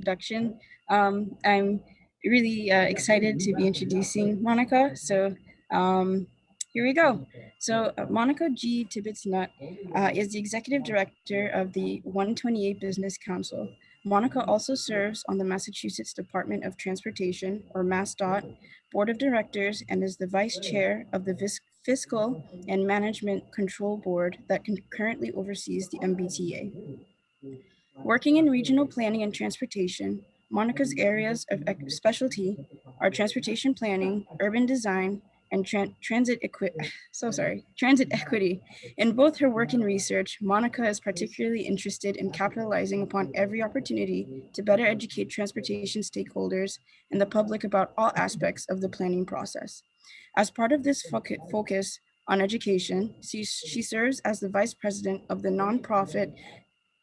introduction. I'm really excited to be introducing Monica. Here we go. Monica G. Tibbits-Nutt is the Executive Director of the 128 Business Council. Monica also serves on the Massachusetts Department of Transportation, or MassDOT, Board of Directors, and is the Vice Chair of the Fiscal and Management Control Board that currently oversees the MBTA. Working in regional planning and transportation, Monica's areas of specialty are transportation planning, urban design, and transit equity. In both her work and research, Monica is particularly interested in capitalizing upon every opportunity to better educate transportation stakeholders and the public about all aspects of the planning process. As part of this focus on education, she serves as the vice president of the nonprofit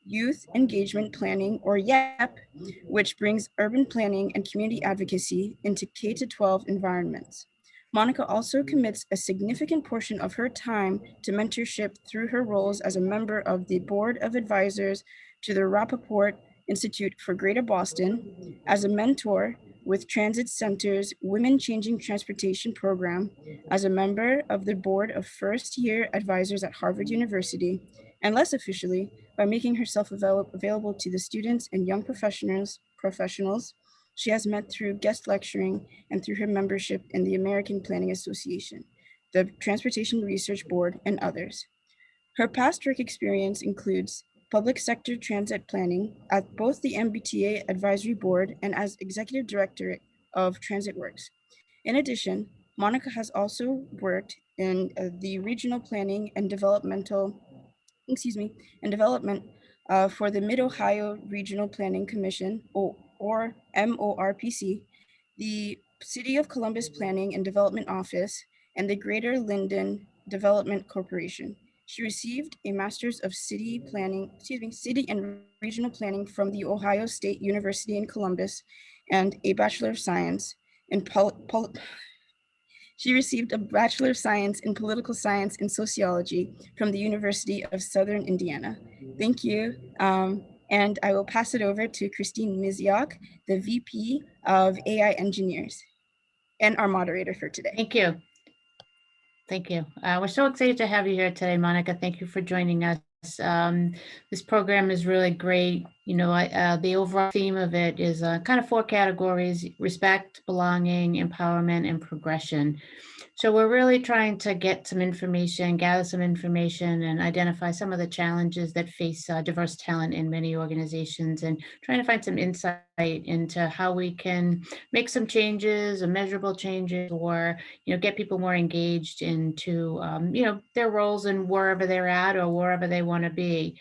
Youth Engagement Planning, or YEP, which brings urban planning and community advocacy into K-12 environments. Monica also commits a significant portion of her time to mentorship through her roles as a member of the Board of Advisors to the Rappaport Institute for Greater Boston, as a mentor with Transit Center's Women Changing Transportation program, as a member of the Board of First-Year Advisors at Harvard University, and less officially, by making herself available to the students and young professionals she has met through guest lecturing and through her membership in the American Planning Association, the Transportation Research Board, and others. Her past work experience includes public sector transit planning at both the MBTA Advisory Board and as Executive Director of Transit Works. In addition, Monica has also worked in the regional planning and development for the Mid-Ohio Regional Planning Commission, or MORPC, the City of Columbus Planning and Development Office, and the Greater Linden Development Corporation. She received a Master's of City and Regional Planning from the Ohio State University in Columbus, and a Bachelor of Science in She received a Bachelor of Science in Political Science and Sociology from the University of Southern Indiana. Thank you. And I will pass it over to Christine Miziak, the VP of AI Engineers, and our moderator for today. Thank you. Thank you. We're so excited to have you here today, Monica. Thank you for joining us. This program is really great. You know, the overall theme of it is kind of 4 categories: respect, belonging, empowerment, and progression. So we're really trying to get some information, gather some information, and identify some of the challenges that face diverse talent in many organizations, and trying to find some insight into how we can make some changes, measurable changes, or, you know, get people more engaged into, you know, their roles and wherever they're at or wherever they want to be.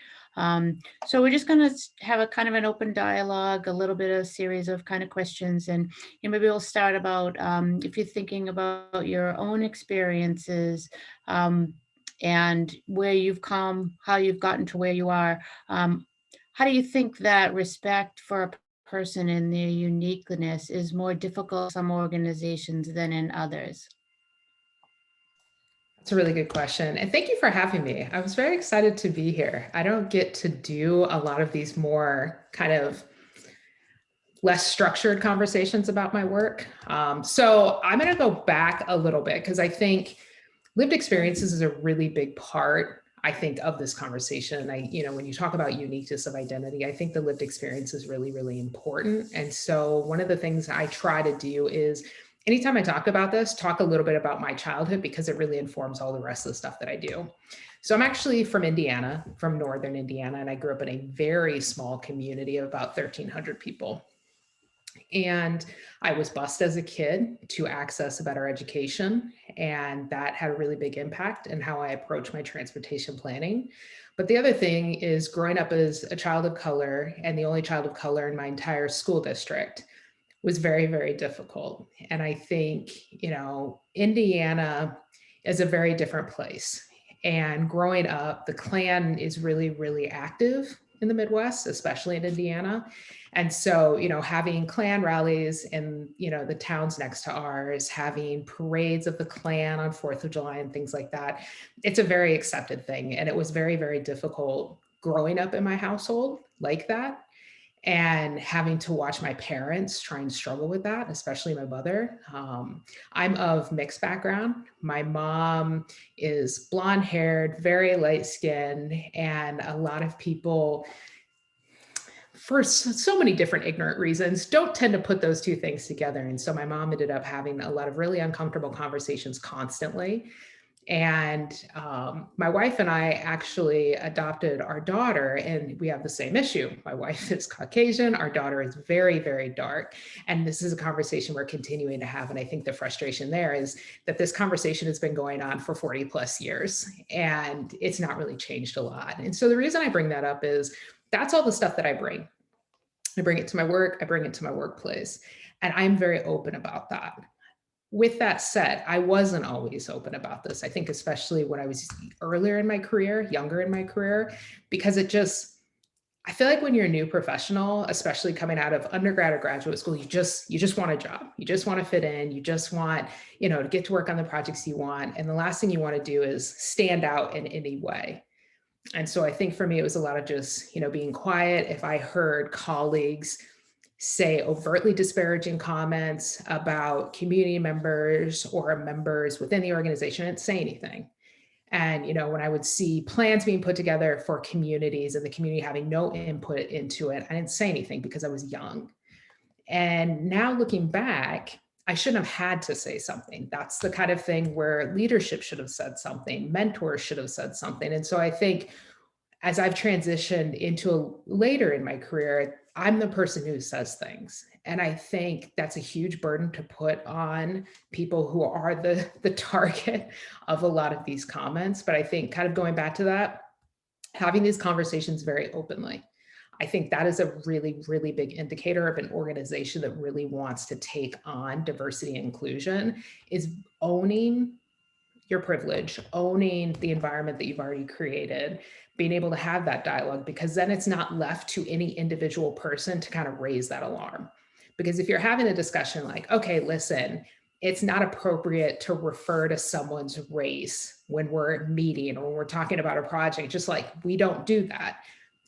So we're just going to have a kind of an open dialogue, a little bit of a series of kind of questions, and you know, maybe we'll start about if you're thinking about your own experiences and where you've come, how you've gotten to where you are. How do you think that respect for a person and their uniqueness is more difficult in some organizations than in others? That's a really good question. And thank you for having me. I was very excited to be here. I don't get to do a lot of these more kind of less structured conversations about my work. So I'm going to go back a little bit because I think lived experiences is a really big part, I think, of this conversation. And you know, when you talk about uniqueness of identity, I think the lived experience is really, really important. And so one of the things I try to do is anytime I talk about this, talk a little bit about my childhood, because it really informs all the rest of the stuff that I do. So I'm actually from Indiana, from Northern Indiana, and I grew up in a very small community of about 1,300 people. And I was bused as a kid to access a better education, and that had a really big impact in how I approach my transportation planning. But the other thing is, growing up as a child of color and the only child of color in my entire school district was very, very difficult. And I think, you know, Indiana is a very different place. And growing up, the Klan is really, really active in the Midwest, especially in Indiana. And so, you know, having Klan rallies in, you know, the towns next to ours, having parades of the Klan on 4th of July and things like that, it's a very accepted thing. And it was very, very difficult growing up in my household like that. and having to watch my parents try and struggle with that, especially my mother. I'm of mixed background. My mom is blonde haired, very light skinned, and a lot of people, for so many different ignorant reasons, don't tend to put those two things together. And so my mom ended up having a lot of really uncomfortable conversations constantly. And my wife and I actually adopted our daughter, and we have the same issue. My wife is Caucasian. Our daughter is very, very dark. And this is a conversation we're continuing to have. And I think the frustration there is that this conversation has been going on for 40 plus years, and it's not really changed a lot. And so the reason I bring that up is that's all the stuff that I bring. I bring it to my work, I bring it to my workplace, and I'm very open about that. With that said, I wasn't always open about this. I think especially when I was earlier in my career, younger in my career, because I feel like when you're a new professional, especially coming out of undergrad or graduate school, you just want a job. You just want to fit in. You just want, to get to work on the projects you want. And the last thing you want to do is stand out in any way. And so I think for me, it was a lot of just, being quiet. If I heard colleagues say overtly disparaging comments about community members or members within the organization, I didn't say anything. And, when I would see plans being put together for communities and the community having no input into it, I didn't say anything because I was young. And now looking back, I shouldn't have had to say something. That's the kind of thing where leadership should have said something, mentors should have said something. And so I think as I've transitioned into later in my career, I'm the person who says things. And I think that's a huge burden to put on people who are the target of a lot of these comments. But I think kind of going back to that, having these conversations very openly, I think that is a really, really big indicator of an organization that really wants to take on diversity and inclusion, is owning your privilege, owning the environment that you've already created, being able to have that dialogue, because then it's not left to any individual person to kind of raise that alarm. Because if you're having a discussion like, okay, listen, it's not appropriate to refer to someone's race when we're meeting or when we're talking about a project, just like we don't do that.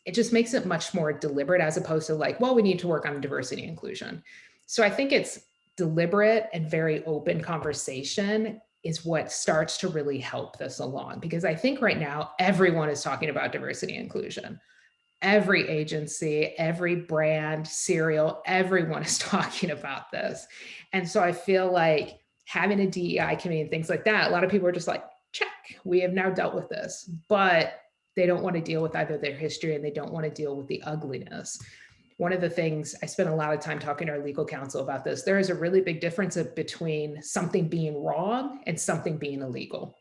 It just makes it much more deliberate as opposed to like, well, we need to work on diversity and inclusion. So I think it's deliberate and very open conversation is what starts to really help this along. Because I think right now, everyone is talking about diversity and inclusion. Every agency, every brand, cereal, everyone is talking about this. And so I feel like having a DEI committee and things like that, a lot of people are just like, check, we have now dealt with this, but they don't want to deal with either their history and they don't want to deal with the ugliness. One of the things, I spent a lot of time talking to our legal counsel about this, there is a really big difference between something being wrong and something being illegal.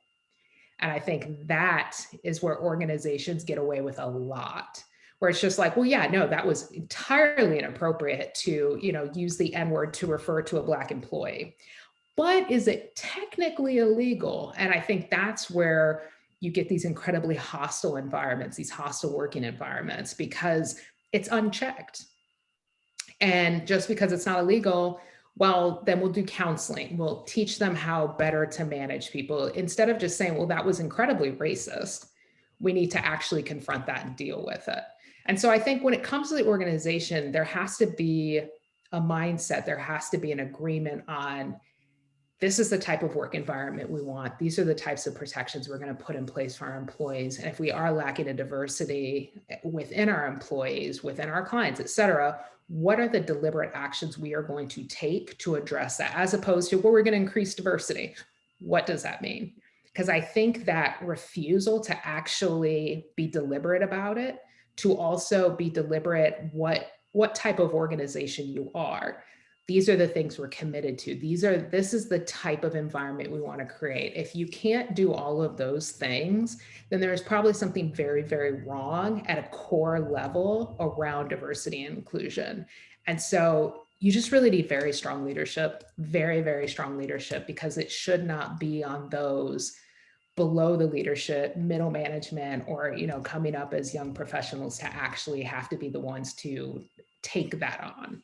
And I think that is where organizations get away with a lot, where it's just like, well, yeah, no, that was entirely inappropriate to, use the N-word to refer to a Black employee. But is it technically illegal? And I think that's where you get these incredibly hostile environments, these hostile working environments, because it's unchecked. And just because it's not illegal, well, then we'll do counseling. We'll teach them how better to manage people. Instead of just saying, well, that was incredibly racist, we need to actually confront that and deal with it. And so I think when it comes to the organization, there has to be a mindset, there has to be an agreement on, this is the type of work environment we want. These are the types of protections we're going to put in place for our employees. And if we are lacking a diversity within our employees, within our clients, et cetera, what are the deliberate actions we are going to take to address that, as opposed to, well, we're going to increase diversity. What does that mean? Because I think that refusal to actually be deliberate about it, to also be deliberate what type of organization you are. These are the things we're committed to. This is the type of environment we want to create. If you can't do all of those things, then there's probably something very, very wrong at a core level around diversity and inclusion. And so you just really need very strong leadership, very, very strong leadership, because it should not be on those below the leadership, middle management, or, coming up as young professionals to actually have to be the ones to take that on.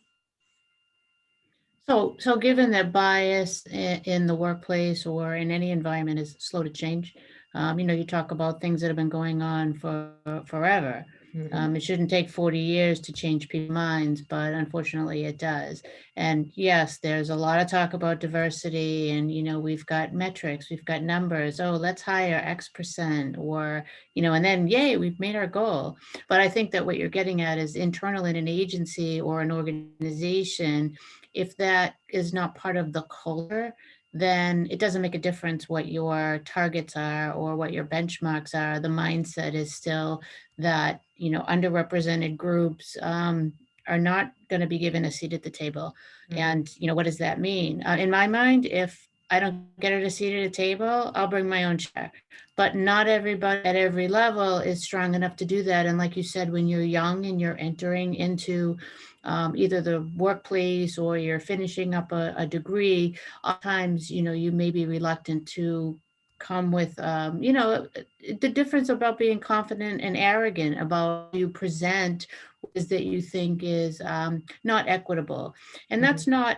So given that bias in the workplace or in any environment is slow to change, you talk about things that have been going on for forever. Mhm. It shouldn't take 40 years to change people's minds, but unfortunately it does. And yes, there's a lot of talk about diversity and, we've got metrics, we've got numbers. Oh, let's hire X%, or, and then yay, we've made our goal. But I think that what you're getting at is internal in an agency or an organization, if that is not part of the culture, then it doesn't make a difference what your targets are or what your benchmarks are. The mindset is still that, underrepresented groups are not going to be given a seat at the table. Mhm. And, what does that mean? In my mind, if I don't get a seat at a table, I'll bring my own chair. But not everybody at every level is strong enough to do that. And like you said, when you're young and you're entering into either the workplace or you're finishing up a degree, oftentimes, you may be reluctant to come with, the difference about being confident and arrogant about you present is that you think is not equitable. And that's Mhm. not,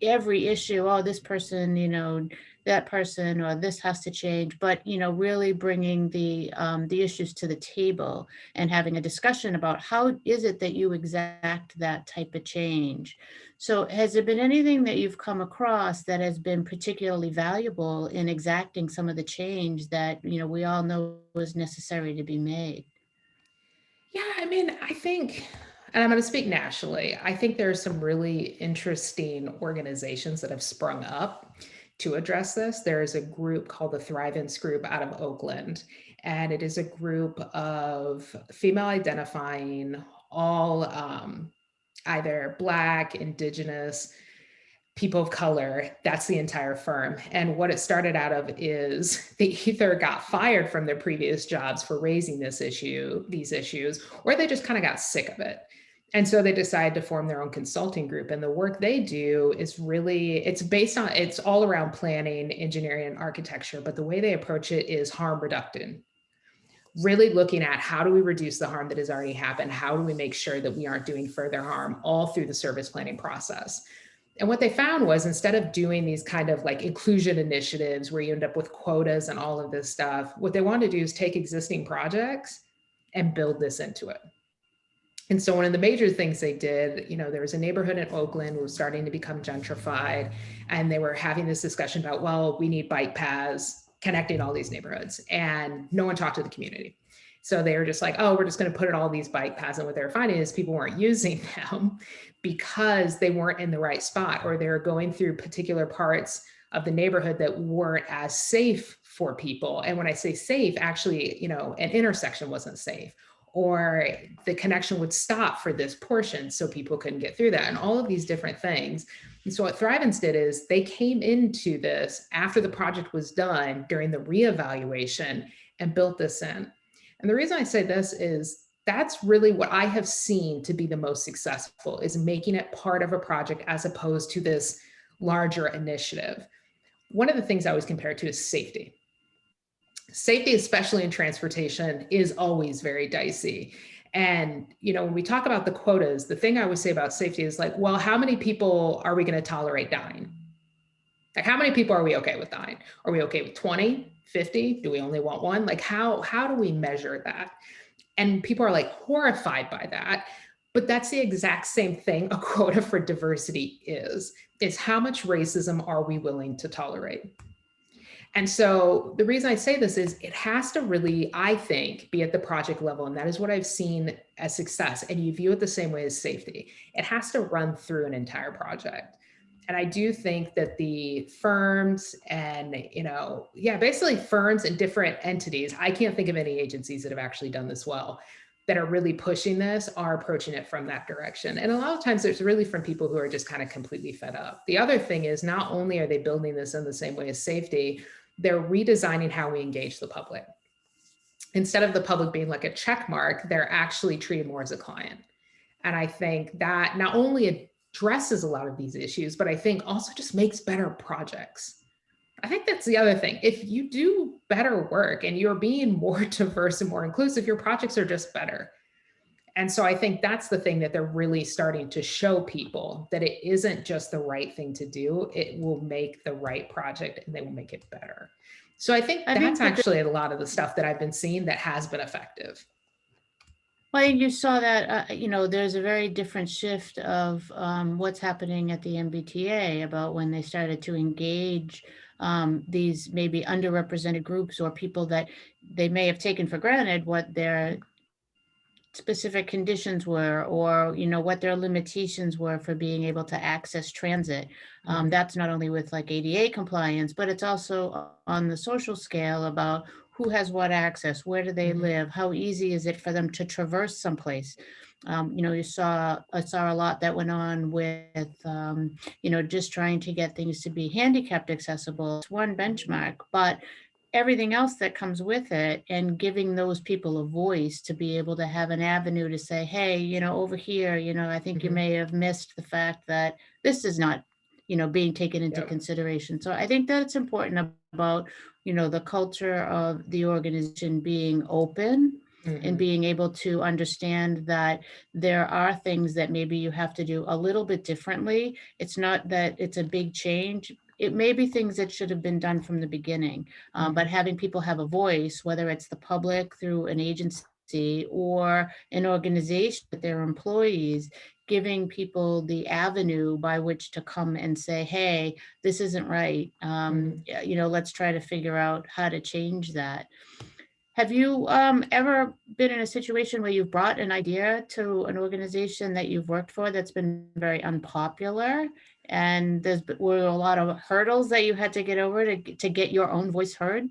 every issue, oh, this person, that person, or this has to change, but, really bringing the issues to the table and having a discussion about how is it that you exact that type of change. So has there been anything that you've come across that has been particularly valuable in exacting some of the change that, we all know is necessary to be made? Yeah, I mean, I think, and I'm going to speak nationally, I think there are some really interesting organizations that have sprung up to address this. There is a group called the Thrivance Group out of Oakland, and it is a group of female identifying, all either Black, Indigenous, people of color. That's the entire firm. And what it started out of is they either got fired from their previous jobs for raising these issues, or they just kind of got sick of it. And so they decided to form their own consulting group. And the work they do is really, it's all around planning, engineering, and architecture. But the way they approach it is harm reduction, really looking at how do we reduce the harm that has already happened? How do we make sure that we aren't doing further harm all through the service planning process? And what they found was, instead of doing these kind of like inclusion initiatives where you end up with quotas and all of this stuff, what they wanted to do is take existing projects and build this into it. And so one of the major things they did, there was a neighborhood in Oakland was starting to become gentrified, and they were having this discussion about, well, we need bike paths connecting all these neighborhoods, and no one talked to the community. So they were just like, oh, we're just going to put in all these bike paths. And what they were finding is people weren't using them because they weren't in the right spot, or they were going through particular parts of the neighborhood that weren't as safe for people. And when I say safe, actually, an intersection wasn't safe, or the connection would stop for this portion so people couldn't get through that, and all of these different things. And so what Thrivance did is they came into this after the project was done during the reevaluation and built this in. And the reason I say this is that's really what I have seen to be the most successful, is making it part of a project as opposed to this larger initiative. One of the things I always compare it to is safety. Safety, especially in transportation, is always very dicey. And, when we talk about the quotas, the thing I always say about safety is like, well, how many people are we going to tolerate dying? Like, how many people are we okay with dying? Are we okay with 20, 50? Do we only want one? Like, how do we measure that? And people are like horrified by that. But that's the exact same thing a quota for diversity is how much racism are we willing to tolerate? And so the reason I say this is it has to really, I think, be at the project level. And that is what I've seen as success. And you view it the same way as safety. It has to run through an entire project. And I do think that the firms and, basically firms and different entities, I can't think of any agencies that have actually done this well, that are really pushing this, are approaching it from that direction. And a lot of times it's really from people who are just kind of completely fed up. The other thing is, not only are they building this in the same way as safety, they're redesigning how we engage the public. Instead of the public being like a check mark, they're actually treated more as a client. And I think that not only addresses a lot of these issues, but I think also just makes better projects. I think that's the other thing. If you do better work and you're being more diverse and more inclusive, your projects are just better. And so I think that's the thing that they're really starting to show people, that it isn't just the right thing to do. It will make the right project and they will make it better. So I think that's actually a lot of the stuff that I've been seeing that has been effective. Well, you saw that, there's a very different shift of what's happening at the MBTA about when they started to engage these maybe underrepresented groups or people that they may have taken for granted what their specific conditions were, or what their limitations were for being able to access transit. That's not only with like ADA compliance, but it's also on the social scale about who has what access, where do they live, how easy is it for them to traverse someplace. I saw a lot that went on with just trying to get things to be handicapped accessible. It's one benchmark, but everything else that comes with it, and giving those people a voice to be able to have an avenue to say, hey, over here, I think you may have missed the fact that this is not, being taken into consideration. So I think that it's important about, the culture of the organization being open and being able to understand that there are things that maybe you have to do a little bit differently. It's not that it's a big change. It may be things that should have been done from the beginning, but having people have a voice, whether it's the public through an agency or an organization with their employees, giving people the avenue by which to come and say, hey, this isn't right. Let's try to figure out how to change that. Have you ever been in a situation where you've brought an idea to an organization that you've worked for that's been very unpopular, and were a lot of hurdles that you had to get over to get your own voice heard?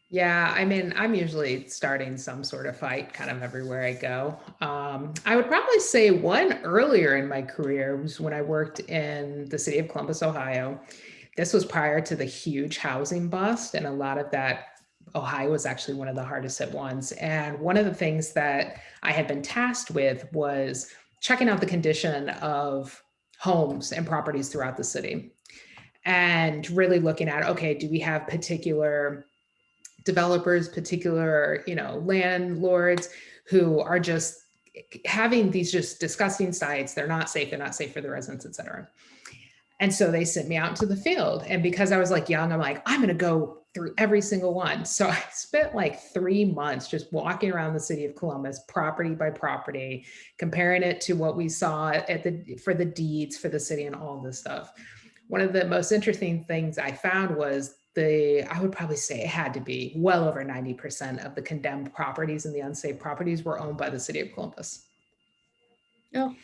Yeah, I mean, I'm usually starting some sort of fight kind of everywhere I go. I would probably say one earlier in my career was when I worked in the city of Columbus, Ohio. This was prior to the huge housing bust, and a lot of that, Ohio was actually one of the hardest hit ones. And one of the things that I had been tasked with was checking out the condition of homes and properties throughout the city, and really looking at, okay, do we have particular developers, particular, landlords who are just having these just disgusting sites. They're not safe for the residents, et cetera. And so they sent me out into the field. And because I was like young, I'm like, I'm going to go through every single one. So I spent like 3 months just walking around the city of Columbus, property by property, comparing it to what we saw for the deeds for the city and all this stuff. One of the most interesting things I found was I would probably say it had to be well over 90% of the condemned properties and the unsafe properties were owned by the city of Columbus. Oh.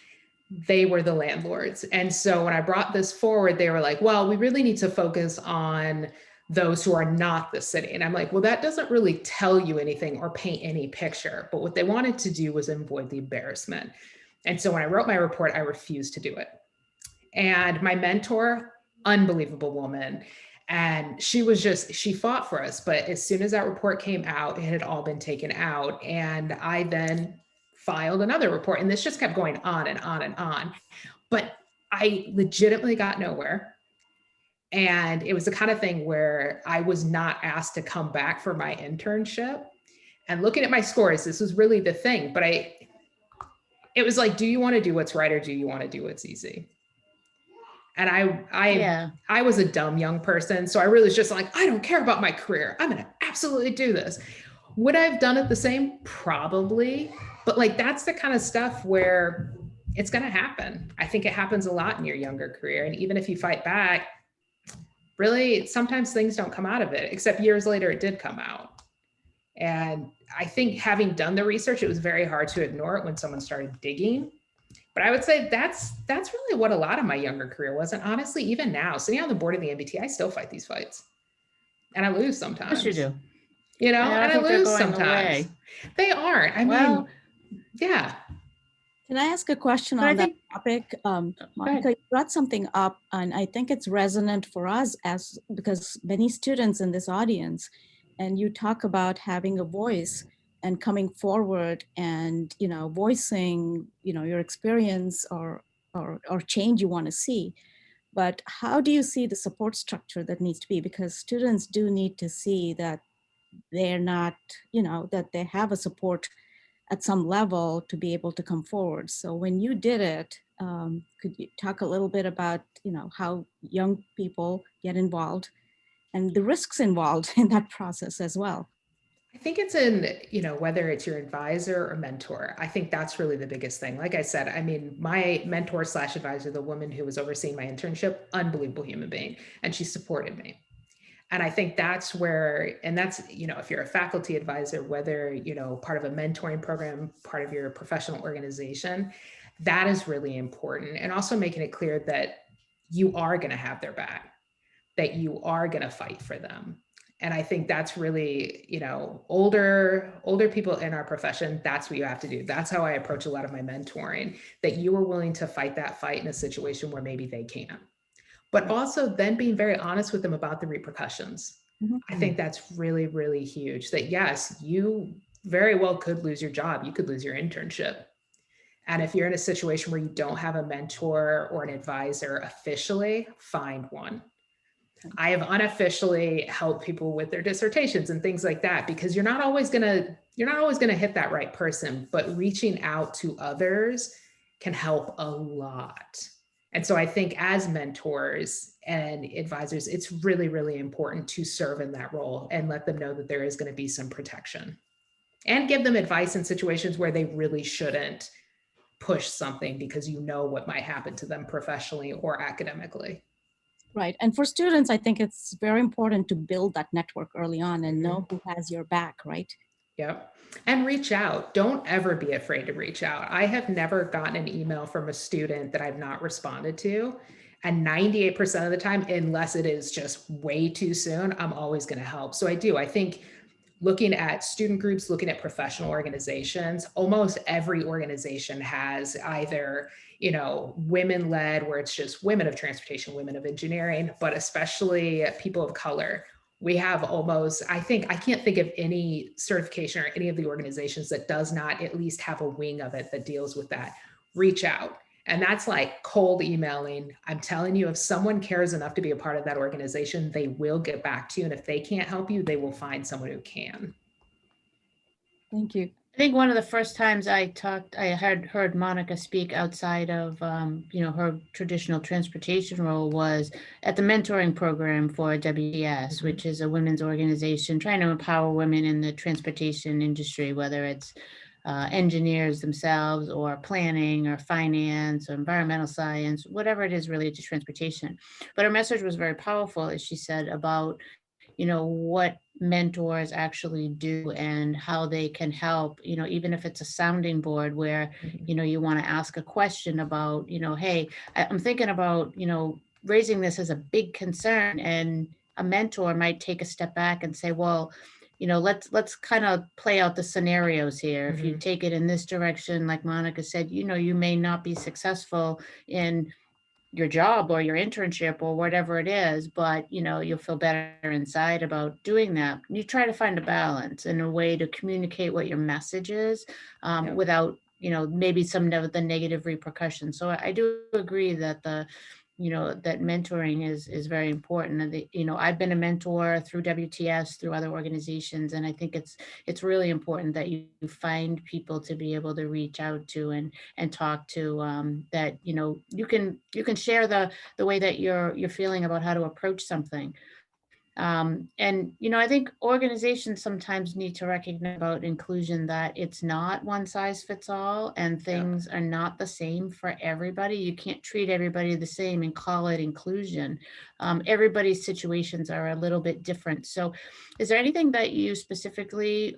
They were the landlords. And so when I brought this forward, they were like, well, we really need to focus on those who are not the city. And I'm like, well, that doesn't really tell you anything or paint any picture. But what they wanted to do was avoid the embarrassment. And so when I wrote my report, I refused to do it. And my mentor, unbelievable woman, and she fought for us. But as soon as that report came out, it had all been taken out. And I then filed another report, and this just kept going on and on and on. But I legitimately got nowhere. And it was the kind of thing where I was not asked to come back for my internship. And looking at my scores, this was really the thing. But it was like, do you want to do what's right, or do you want to do what's easy? And I was a dumb young person. So I really was just like, I don't care about my career. I'm going to absolutely do this. Would I have done it the same? Probably. But like, that's the kind of stuff where it's going to happen. I think it happens a lot in your younger career. And even if you fight back, really, sometimes things don't come out of it, except years later, it did come out. And I think having done the research, it was very hard to ignore it when someone started digging. But I would say that's really what a lot of my younger career was. And honestly, even now, sitting on the board of the MBTA, I still fight these fights. And I lose sometimes. Yes, you do. And I lose sometimes. They aren't. I mean, yeah. Can I ask a question on that topic? Monica, you brought something up, and I think it's resonant for us because many students in this audience, and you talk about having a voice and coming forward and voicing your experience or change you want to see. But how do you see the support structure that needs to be? Because students do need to see that they're not, that they have a support at some level to be able to come forward. So when you did it, could you talk a little bit about how young people get involved and the risks involved in that process as well? I think it's in, whether it's your advisor or mentor, I think that's really the biggest thing. Like I said, I mean, my mentor / advisor, the woman who was overseeing my internship, unbelievable human being, and she supported me. And I think that's where, and that's, if you're a faculty advisor, whether, part of a mentoring program, part of your professional organization, that is really important. And also making it clear that you are going to have their back, that you are going to fight for them. And I think that's really, older people in our profession, that's what you have to do. That's how I approach a lot of my mentoring, that you are willing to fight that fight in a situation where maybe they can't. But also then being very honest with them about the repercussions. Mm-hmm. I think that's really, really huge, that yes, you very well could lose your job. You could lose your internship. And if you're in a situation where you don't have a mentor or an advisor officially, find one. I have unofficially helped people with their dissertations and things like that, because you're not always going to hit that right person, but reaching out to others can help a lot. And so I think as mentors and advisors, it's really, really important to serve in that role and let them know that there is going to be some protection, and give them advice in situations where they really shouldn't push something because you know what might happen to them professionally or academically. Right. And for students, I think it's very important to build that network early on and know who has your back, right? Yep. And reach out. Don't ever be afraid to reach out. I have never gotten an email from a student that I've not responded to. And 98% of the time, unless it is just way too soon, I'm always going to help. So I do. I think looking at student groups, looking at professional organizations, almost every organization has either, women-led, where it's just women of transportation, women of engineering, but especially people of color. We have almost, I can't think of any certification or any of the organizations that does not at least have a wing of it that deals with that. Reach out. And that's like cold emailing. I'm telling you, if someone cares enough to be a part of that organization, they will get back to you. And if they can't help you, they will find someone who can. Thank you. I think one of the first times I had heard Monica speak outside of, her traditional transportation role was at the mentoring program for WTS, which is a women's organization trying to empower women in the transportation industry, whether it's engineers themselves or planning or finance or environmental science, whatever it is related to transportation. But her message was very powerful, as she said, about what mentors actually do and how they can help, even if it's a sounding board where, you want to ask a question about, hey, I'm thinking about, raising this as a big concern, and a mentor might take a step back and say, well, let's kind of play out the scenarios here. If you take it in this direction, like Monica said, you may not be successful in your job or your internship or whatever it is, but you'll feel better inside about doing that. You try to find a balance and a way to communicate what your message is without maybe some of the negative repercussions. So I do agree that that mentoring is very important. And I've been a mentor through WTS, through other organizations, and I think it's really important that you find people to be able to reach out to and talk to, that you can share the way that you're feeling about how to approach something. And I think organizations sometimes need to recognize about inclusion, that it's not one size fits all, and things are not the same for everybody. You can't treat everybody the same and call it inclusion. Everybody's situations are a little bit different. So is there anything that you specifically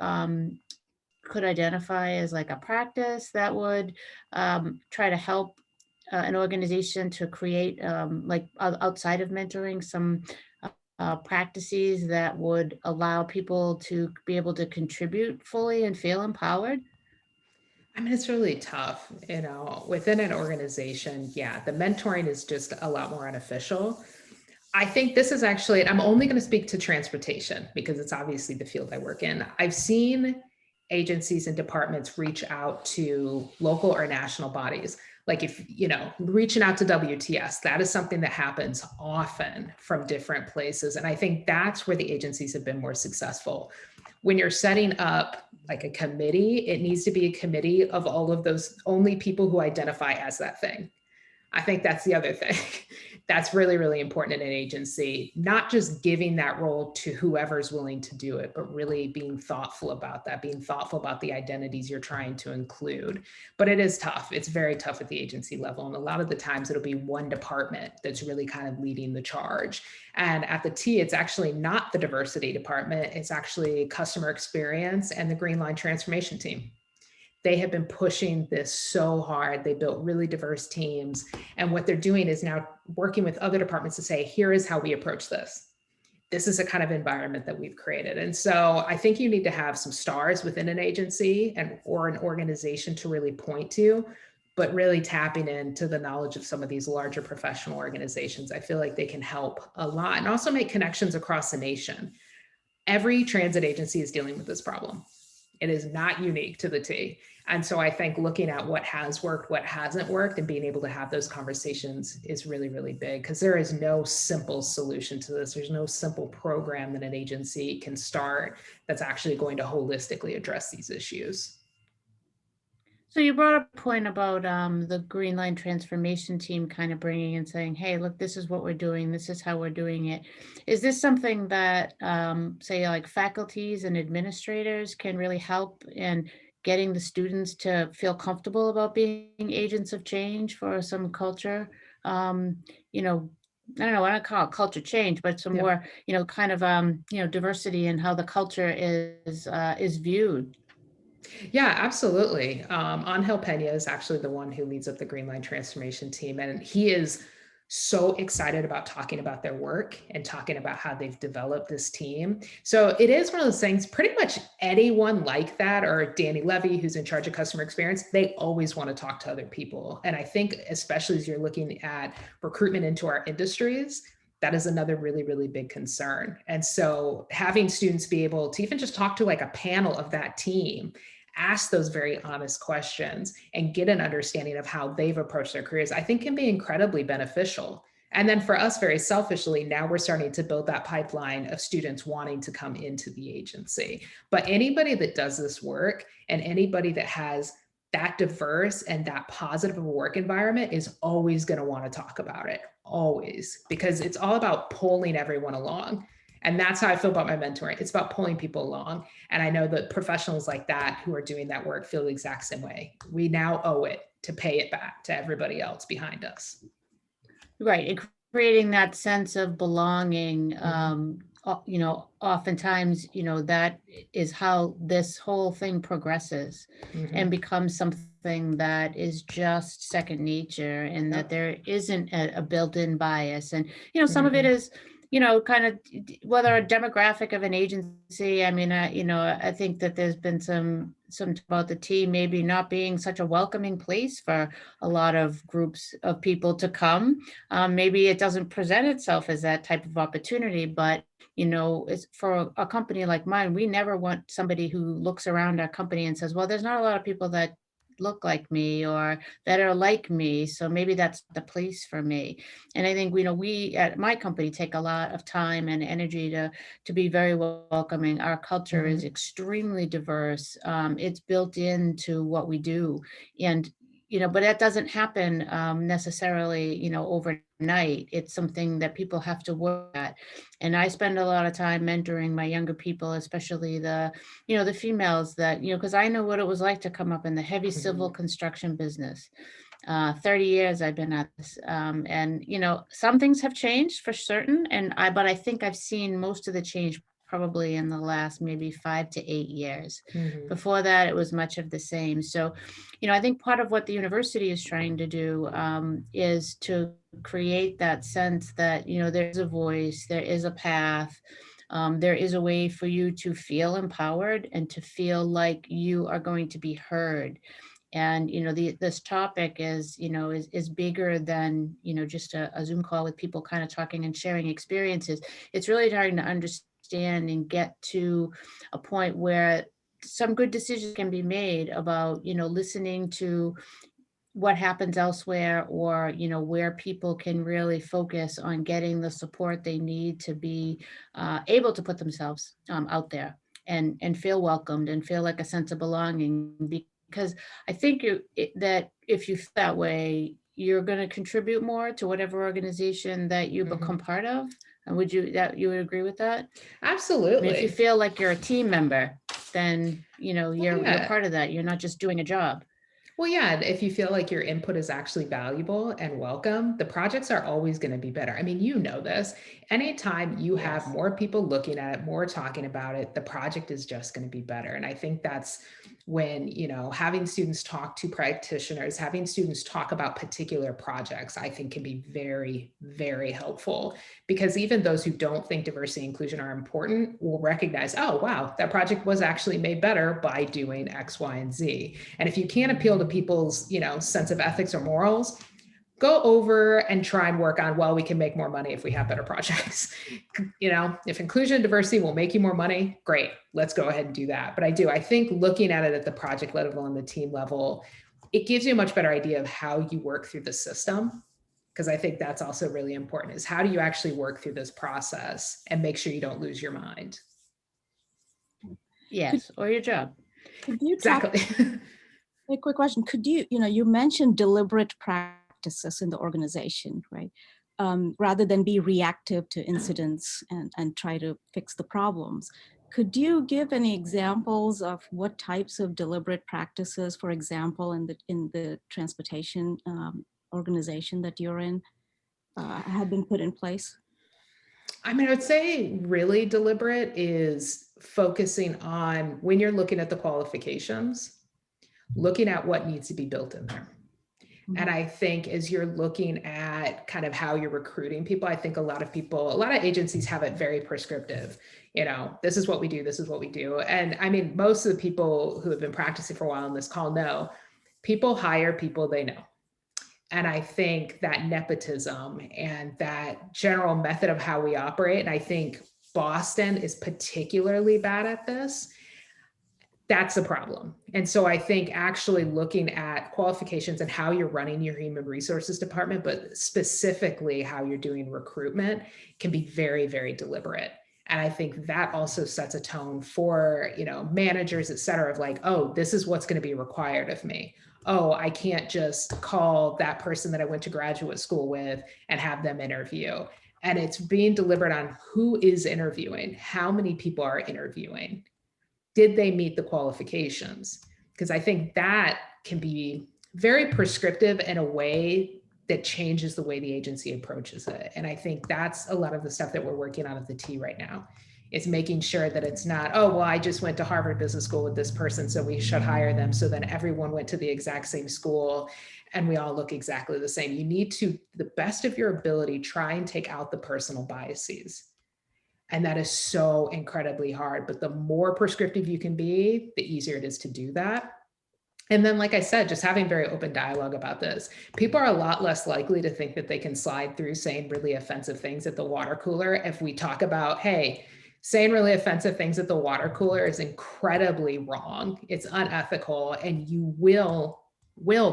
could identify as like a practice that would try to help an organization to create, like outside of mentoring, some practices that would allow people to be able to contribute fully and feel empowered? I mean, it's really tough, within an organization. Yeah, the mentoring is just a lot more unofficial. I think this is actually, and I'm only going to speak to transportation because it's obviously the field I work in. I've seen agencies and departments reach out to local or national bodies. Like if, reaching out to WTS, that is something that happens often from different places. And I think that's where the agencies have been more successful. When you're setting up like a committee, it needs to be a committee of all of those only people who identify as that thing. I think that's the other thing. That's really, really important in an agency, not just giving that role to whoever's willing to do it, but really being thoughtful about that, being thoughtful about the identities you're trying to include. But it is tough. It's very tough at the agency level. And a lot of the times it'll be one department that's really kind of leading the charge. And at the T, it's actually not the diversity department. It's actually customer experience and the Green Line transformation team. They have been pushing this so hard. They built really diverse teams. And what they're doing is now working with other departments to say, here is how we approach this. This is a kind of environment that we've created. And so I think you need to have some stars within an agency and or an organization to really point to, but really tapping into the knowledge of some of these larger professional organizations. I feel like they can help a lot and also make connections across the nation. Every transit agency is dealing with this problem. It is not unique to the T. And so I think looking at what has worked, what hasn't worked, and being able to have those conversations is really, really big, because there is no simple solution to this. There's no simple program that an agency can start that's actually going to holistically address these issues. So you brought up a point about the Green Line transformation team kind of bringing and saying, hey, look, this is what we're doing. This is how we're doing it. Is this something that, say, like faculties and administrators can really help in getting the students to feel comfortable about being agents of change for some culture? You know, I don't know, I don't call it culture change, but some more, kind of, diversity in how the culture is viewed. Yeah, absolutely. Angel Pena is actually the one who leads up the Green Line transformation team, and he is so excited about talking about their work and talking about how they've developed this team. So it is one of those things, pretty much anyone like that, or Danny Levy, who's in charge of customer experience, they always want to talk to other people. And I think especially as you're looking at recruitment into our industries, that is another really, really big concern. And so having students be able to even just talk to like a panel of that team, ask those very honest questions and get an understanding of how they've approached their careers, I think can be incredibly beneficial. And then for us, very selfishly, now we're starting to build that pipeline of students wanting to come into the agency. But anybody that does this work and anybody that has that diverse and that positive work environment is always going to want to talk about it, always, because it's all about pulling everyone along. And that's how I feel about my mentoring. It's about pulling people along. And I know that professionals like that who are doing that work feel the exact same way. We now owe it to pay it back to everybody else behind us. Right. And creating that sense of belonging, oftentimes, that is how this whole thing progresses and becomes something that is just second nature, and that there isn't a built-in bias. And, some of it is, kind of whether a demographic of an agency. I mean, I think that there's been some about the T maybe not being such a welcoming place for a lot of groups of people to come. Maybe it doesn't present itself as that type of opportunity, but it's for a company like mine, we never want somebody who looks around our company and says, well, there's not a lot of people that look like me or that are like me, so maybe that's the place for me. And I think we at my company take a lot of time and energy to be very welcoming. Our culture is extremely diverse. It's built into what we do, and but that doesn't happen necessarily overnight. It's something that people have to work at. And I spend a lot of time mentoring my younger people, especially the females that, because I know what it was like to come up in the heavy civil construction business. 30 years I've been at this. And, some things have changed for certain. But I think I've seen most of the change probably in the last maybe 5 to 8 years. Before that, it was much of the same. So, I think part of what the university is trying to do is to create that sense that, there's a voice, there is a path, there is a way for you to feel empowered and to feel like you are going to be heard. And, this topic is bigger than, just a Zoom call with people kind of talking and sharing experiences. It's really trying to understand and get to a point where some good decisions can be made about, listening to what happens elsewhere, or, where people can really focus on getting the support they need to be able to put themselves out there and feel welcomed and feel like a sense of belonging. Because I think that if you feel that way, you're going to contribute more to whatever organization that you become part of. And you would agree with that? Absolutely. I mean, if you feel like you're a team member, then, you're part of that. You're not just doing a job. Well, yeah, if you feel like your input is actually valuable and welcome, the projects are always going to be better. I mean, you know this. Anytime you have more people looking at it, more talking about it, the project is just going to be better. And I think that's when, having students talk to practitioners, having students talk about particular projects, I think can be very, very helpful, because even those who don't think diversity and inclusion are important will recognize, oh, wow, that project was actually made better by doing X, Y, and Z. And if you can't appeal to people's, sense of ethics or morals, go over and try and work on, well, we can make more money if we have better projects. If inclusion and diversity will make you more money, great, let's go ahead and do that. But I think looking at it at the project level and the team level, it gives you a much better idea of how you work through the system. Because I think that's also really important, is how do you actually work through this process and make sure you don't lose your mind? Yes, or your job. Could you Exactly. A quick question. Could you mentioned deliberate practices in the organization, right? Rather than be reactive to incidents and try to fix the problems. Could you give any examples of what types of deliberate practices, for example, in the transportation organization that you're in, have been put in place? I mean, I would say really deliberate is focusing on, when you're looking at the qualifications, looking at what needs to be built in there. And I think as you're looking at kind of how you're recruiting people, I think a lot of agencies have it very prescriptive. This is what we do, this is what we do. And I mean, most of the people who have been practicing for a while on this call know people hire people they know. And I think that nepotism and that general method of how we operate, and I think Boston is particularly bad at this, that's a problem. And so I think actually looking at qualifications and how you're running your human resources department, but specifically how you're doing recruitment, can be very, very deliberate. And I think that also sets a tone for, managers, et cetera, of like, oh, this is what's going to be required of me. Oh, I can't just call that person that I went to graduate school with and have them interview. And it's being deliberate on who is interviewing, how many people are interviewing. Did they meet the qualifications? Because I think that can be very prescriptive in a way that changes the way the agency approaches it. And I think that's a lot of the stuff that we're working on at the T right now. It's making sure that it's not, oh, well, I just went to Harvard Business School with this person, so we should hire them. So then everyone went to the exact same school and we all look exactly the same. You need to, the best of your ability, try and take out the personal biases. And that is so incredibly hard. But the more prescriptive you can be, the easier it is to do that. And then, like I said, just having very open dialogue about this. People are a lot less likely to think that they can slide through saying really offensive things at the water cooler if we talk about, hey, saying really offensive things at the water cooler is incredibly wrong. It's unethical, and you will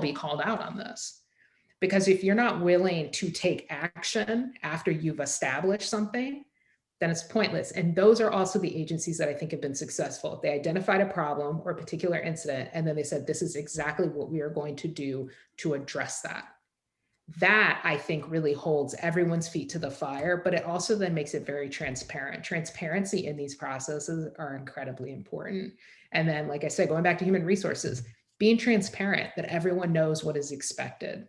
be called out on this. Because if you're not willing to take action after you've established something, then it's pointless. And those are also the agencies that I think have been successful. They identified a problem or a particular incident, and then they said, this is exactly what we are going to do to address that. That, I think, really holds everyone's feet to the fire, but it also then makes it very transparent. Transparency in these processes are incredibly important. And then, like I said, going back to human resources, being transparent, that everyone knows what is expected.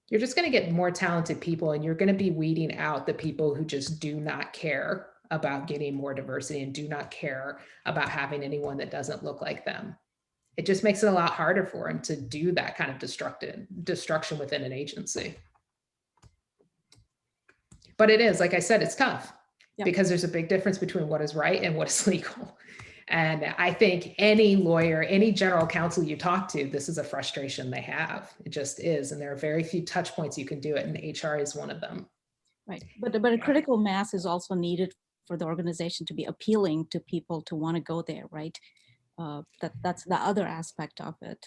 You're just going to get more talented people, and you're going to be weeding out the people who just do not care about getting more diversity and do not care about having anyone that doesn't look like them. It just makes it a lot harder for them to do that kind of destruction within an agency. But it is, like I said, it's tough because there's a big difference between what is right and what is legal. And I think any lawyer, any general counsel you talk to, this is a frustration they have. It just is. And there are very few touch points you can do it. And HR is one of them. Right. But a critical mass is also needed for the organization to be appealing to people to want to go there, right? That's the other aspect of it.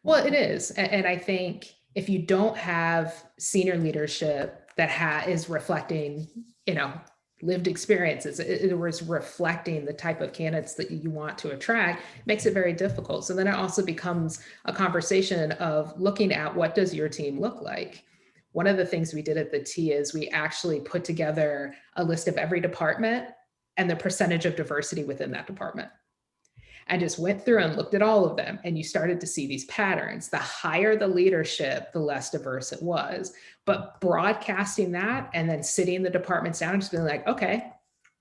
Well, it is. And I think if you don't have senior leadership that is reflecting, lived experiences. It was reflecting the type of candidates that you want to attract, makes it very difficult. So then it also becomes a conversation of looking at, what does your team look like? One of the things we did at the T is we actually put together a list of every department and the percentage of diversity within that department. And just went through and looked at all of them. And you started to see these patterns. The higher the leadership, the less diverse it was. But broadcasting that and then sitting the departments down and just being like, okay,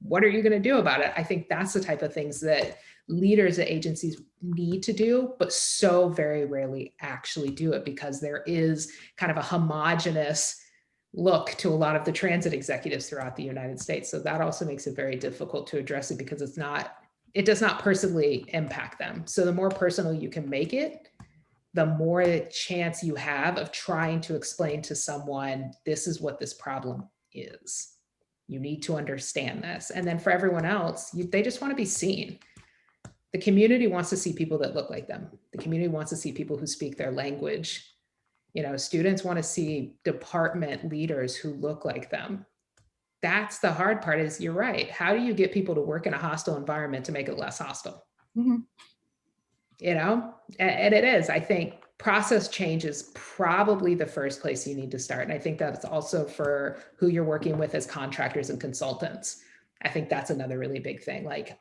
what are you going to do about it? I think that's the type of things that leaders at agencies need to do, but so very rarely actually do it, because there is kind of a homogenous look to a lot of the transit executives throughout the United States. So that also makes it very difficult to address it, because it does not personally impact them. So the more personal you can make it, the more chance you have of trying to explain to someone, this is what this problem is. You need to understand this. And then for everyone else, they just want to be seen. The community wants to see people that look like them. The community wants to see people who speak their language. Students want to see department leaders who look like them. That's the hard part. Is, you're right. How do you get people to work in a hostile environment to make it less hostile? Mm-hmm. And it is. I think process change is probably the first place you need to start. And I think that's also for who you're working with as contractors and consultants. I think that's another really big thing. Like,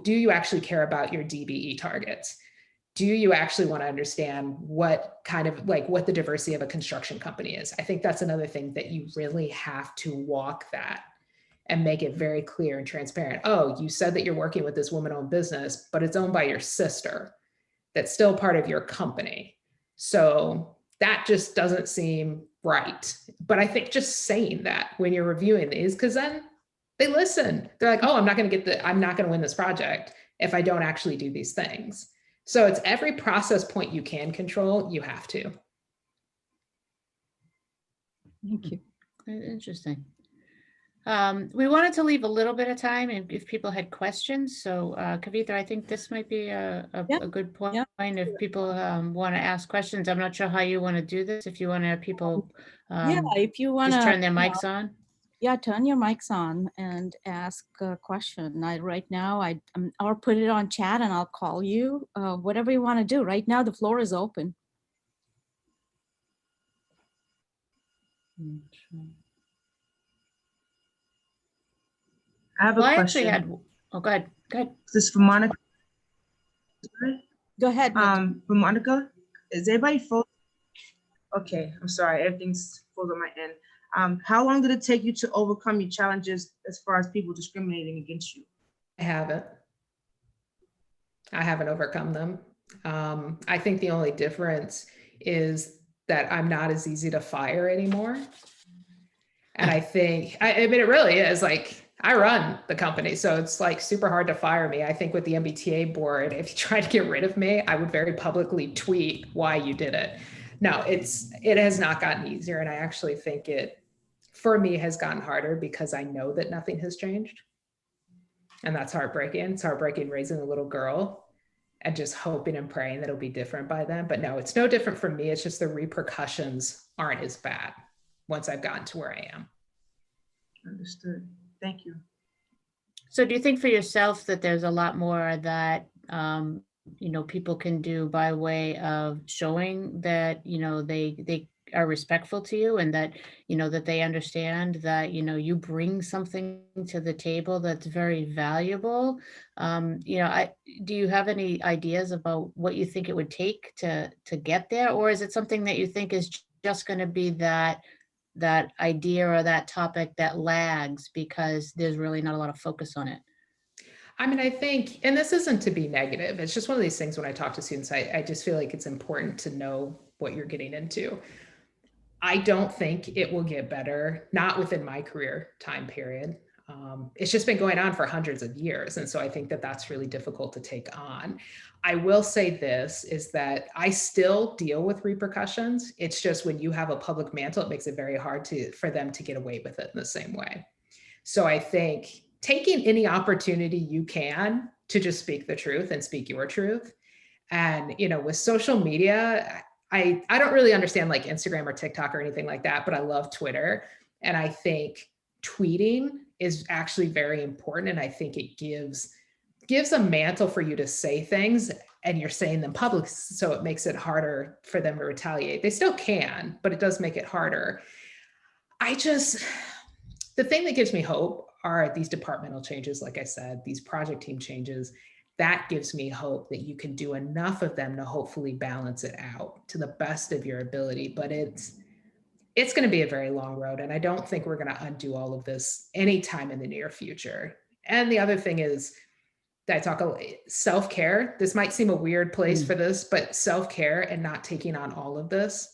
do you actually care about your DBE targets? Do you actually want to understand what the diversity of a construction company is? I think that's another thing that you really have to walk that and make it very clear and transparent. Oh, you said that you're working with this woman-owned business, but it's owned by your sister. That's still part of your company. So that just doesn't seem right. But I think just saying that when you're reviewing these, because then they listen. They're like, oh, I'm not going to win this project if I don't actually do these things. So it's every process point you can control, you have to. Thank you. Interesting. We wanted to leave a little bit of time if people had questions. So Kavitha, I think this might be a good point. Yep. If people want to ask questions. I'm not sure how you want to do this. If you want to have people if you want to turn their mics on. Yeah, turn your mics on and ask a question. Right now, or put it on chat and I'll call you. Whatever you want to do. Right now, the floor is open. I have a question. Go ahead. This is for Monica. Go ahead. For Monica, is everybody full? Okay, I'm sorry. Everything's full on my end. How long did it take you to overcome your challenges as far as people discriminating against you? I haven't overcome them. I think the only difference is that I'm not as easy to fire anymore. And I think, I mean, it really is like, I run the company, so it's like super hard to fire me. I think with the MBTA board, if you tried to get rid of me, I would very publicly tweet why you did it. No, it has not gotten easier. And I actually think it, for me, has gotten harder because I know that nothing has changed. And that's heartbreaking. It's heartbreaking raising a little girl and just hoping and praying that it'll be different by then. But no, it's no different for me. It's just the repercussions aren't as bad once I've gotten to where I am. Understood. Thank you. So do you think for yourself that there's a lot more that, people can do by way of showing that, they are respectful to you and that, that they understand that, you bring something to the table that's very valuable? Do you have any ideas about what you think it would take to get there? Or is it something that you think is just going to be that idea or that topic that lags because there's really not a lot of focus on it? I mean, I think, and this isn't to be negative, it's just one of these things when I talk to students, I just feel like it's important to know what you're getting into. I don't think it will get better, not within my career time period. It's just been going on for hundreds of years. And so I think that that's really difficult to take on. I will say this is that I still deal with repercussions. It's just when you have a public mantle, it makes it very hard for them to get away with it in the same way. So I think taking any opportunity you can to just speak the truth and speak your truth. And, with social media, I don't really understand like Instagram or TikTok or anything like that, but I love Twitter. And I think tweeting is actually very important. And I think it gives a mantle for you to say things, and you're saying them public, so it makes it harder for them to retaliate. They still can, but it does make it harder. The thing that gives me hope are these departmental changes, like I said, these project team changes. That gives me hope that you can do enough of them to hopefully balance it out to the best of your ability. But it's going to be a very long road. And I don't think we're going to undo all of this anytime in the near future. And the other thing is that I talk about self-care. This might seem a weird place for this, but self-care and not taking on all of this,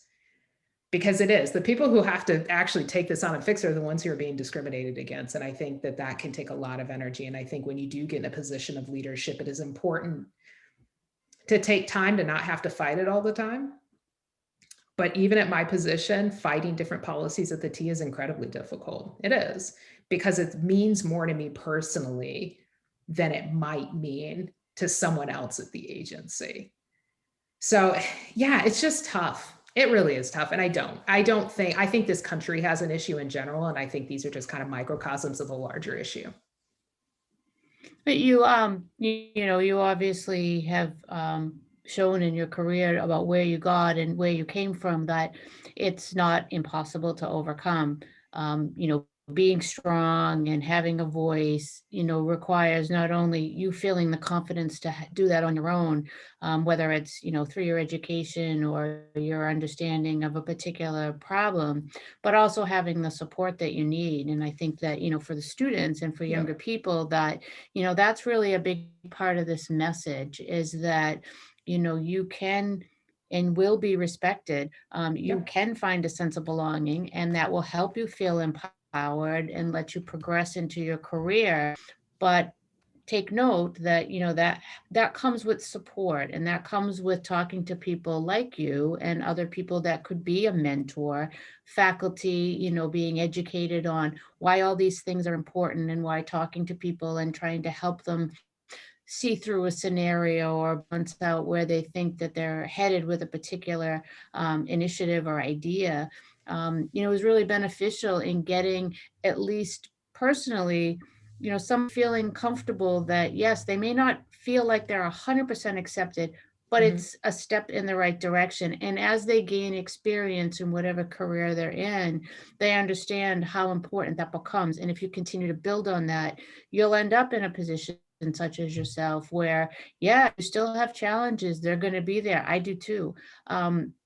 because it is. The people who have to actually take this on and fix it are the ones who are being discriminated against. And I think that that can take a lot of energy. And I think when you do get in a position of leadership, it is important to take time to not have to fight it all the time. But even at my position, fighting different policies at the T is incredibly difficult. It is, because it means more to me personally than it might mean to someone else at the agency. So yeah, it's just tough. It really is tough. And I think this country has an issue in general. And I think these are just kind of microcosms of a larger issue. But you obviously have shown in your career about where you got and where you came from that it's not impossible to overcome. Being strong and having a voice, requires not only you feeling the confidence to do that on your own, whether it's, through your education or your understanding of a particular problem, but also having the support that you need. And I think that, for the students and for younger people that, that's really a big part of this message is that, you can and will be respected. You can find a sense of belonging, and that will help you feel empowered and let you progress into your career. But take note that that comes with support, and that comes with talking to people like you and other people that could be a mentor, faculty, being educated on why all these things are important and why talking to people and trying to help them see through a scenario or balance out where they think that they're headed with a particular initiative or idea, is really beneficial in getting, at least personally, some feeling comfortable that, yes, they may not feel like they're 100% accepted, but it's a step in the right direction. And as they gain experience in whatever career they're in, they understand how important that becomes. And if you continue to build on that, you'll end up in a position such as yourself where, you still have challenges. They're going to be there. I do too.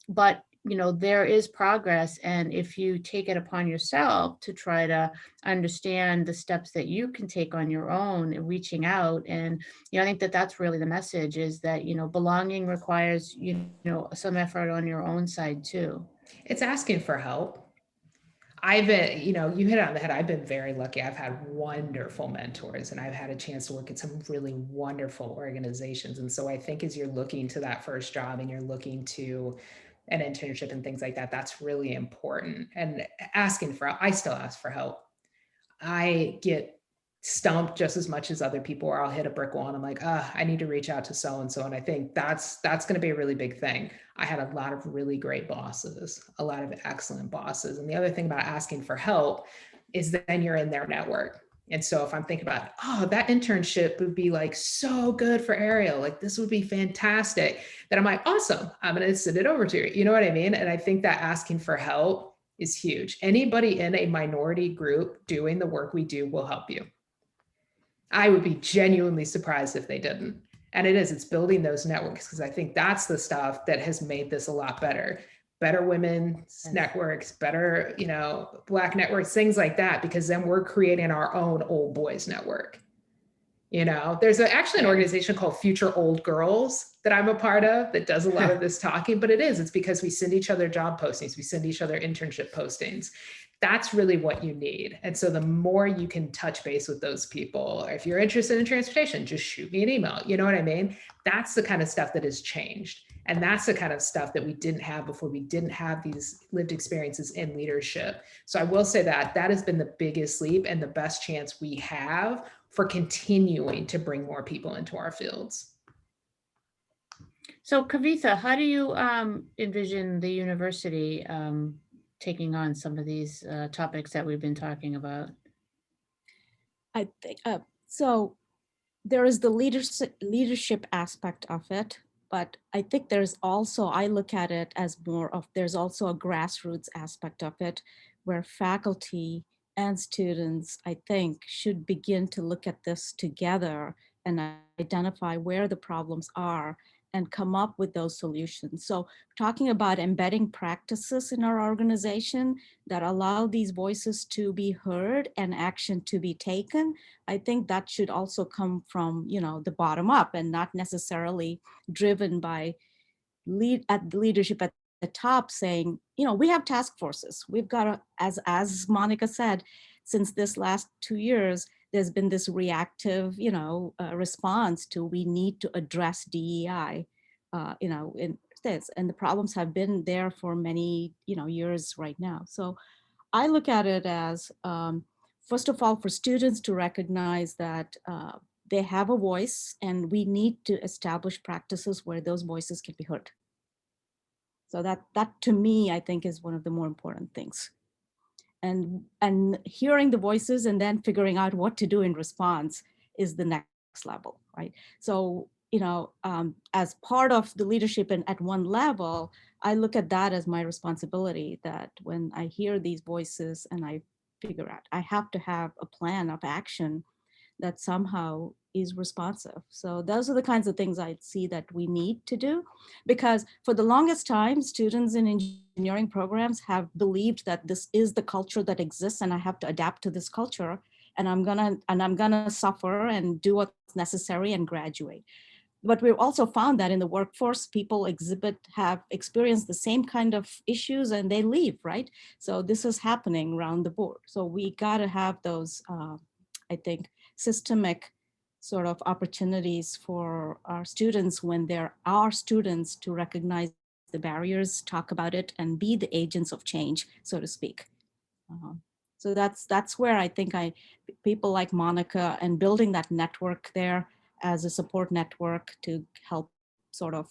But there is progress. And if you take it upon yourself to try to understand the steps that you can take on your own and reaching out. And, I think that that's really the message is that, belonging requires, some effort on your own side too. It's asking for help. I've been, you hit it on the head. I've been very lucky. I've had wonderful mentors, and I've had a chance to work at some really wonderful organizations. And so I think as you're looking to that first job and you're looking to an internship and things like that, that's really important. And I still ask for help. I get stumped just as much as other people, or I'll hit a brick wall and I'm like, I need to reach out to so-and-so. And I think that's going to be a really big thing. I had a lot of really great bosses, a lot of excellent bosses. And the other thing about asking for help is that then you're in their network. And so if I'm thinking about, that internship would be like so good for Ariel, like this would be fantastic, then I'm like, awesome, I'm going to send it over to you. You know what I mean? And I think that asking for help is huge. Anybody in a minority group doing the work we do will help you. I would be genuinely surprised if they didn't. And it's building those networks, because I think that's the stuff that has made this a lot better. Better women's networks, better, Black networks, things like that, because then we're creating our own old boys network. There's actually an organization called Future Old Girls that I'm a part of that does a lot of this talking, but it's because we send each other job postings, we send each other internship postings. That's really what you need. And so the more you can touch base with those people, or if you're interested in transportation, just shoot me an email. You know what I mean? That's the kind of stuff that has changed. And that's the kind of stuff that we didn't have before. We didn't have these lived experiences in leadership. So I will say that has been the biggest leap and the best chance we have for continuing to bring more people into our fields. So Kavitha, how do you envision the university taking on some of these topics that we've been talking about? I think so. There is the leadership aspect of it, but I think there's also, I look at it as more of, there's also a grassroots aspect of it where faculty and students, I think, should begin to look at this together and identify where the problems are and come up with those solutions. So talking about embedding practices in our organization that allow these voices to be heard and action to be taken, I think that should also come from, you know, the bottom up and not necessarily driven by leadership at the top saying, you know, we have task forces. We've got to, as Monica said, since this last 2 years, there's been this reactive, you know, response to we need to address DEI, you know, in this, and the problems have been there for many, you know, years right now. So I look at it as, first of all, for students to recognize that they have a voice and we need to establish practices where those voices can be heard. So that to me, I think is one of the more important things. And hearing the voices and then figuring out what to do in response is the next level, right? So, you know, as part of the leadership and at one level, I look at that as my responsibility, that when I hear these voices and I figure out, I have to have a plan of action that somehow is responsive. So those are the kinds of things I see that we need to do, because for the longest time, students in engineering programs have believed that this is the culture that exists and I have to adapt to this culture and I'm gonna suffer and do what's necessary and graduate. But we've also found that in the workforce, people have experienced the same kind of issues and they leave, right? So this is happening around the board. So we gotta have those, I think, systemic sort of opportunities for our students when there are students to recognize the barriers, talk about it, and be the agents of change, so to speak. So that's where I think people like Monica and building that network there as a support network to help sort of